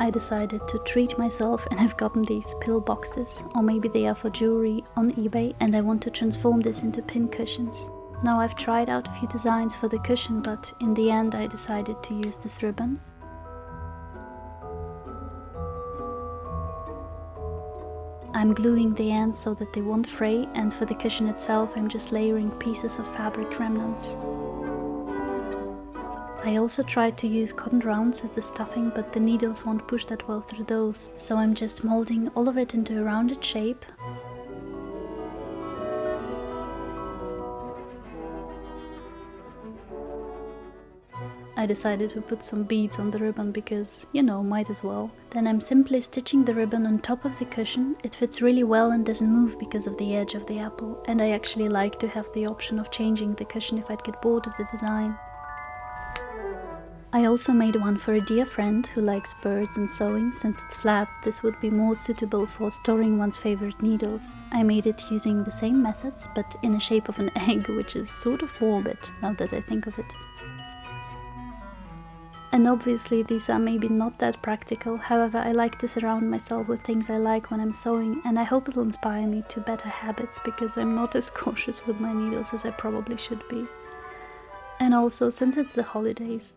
I decided to treat myself and I've gotten these pill boxes, or maybe they are for jewelry, on eBay, and I want to transform this into pin cushions. Now I've tried out a few designs for the cushion, but in the end I decided to use this ribbon. I'm gluing the ends so that they won't fray, and for the cushion itself I'm just layering pieces of fabric remnants. I also tried to use cotton rounds as the stuffing, but the needles won't push that well through those, so I'm just molding all of it into a rounded shape. I decided to put some beads on the ribbon because, you know, might as well. Then I'm simply stitching the ribbon on top of the cushion. It fits really well and doesn't move because of the edge of the apple, and I actually like to have the option of changing the cushion if I'd get bored of the design. I also made one for a dear friend who likes birds and sewing. Since it's flat, this would be more suitable for storing one's favorite needles. I made it using the same methods, but in a shape of an egg, which is sort of morbid, now that I think of it. And obviously these are maybe not that practical, however I like to surround myself with things I like when I'm sewing, and I hope it'll inspire me to better habits because I'm not as cautious with my needles as I probably should be. And also, since it's the holidays,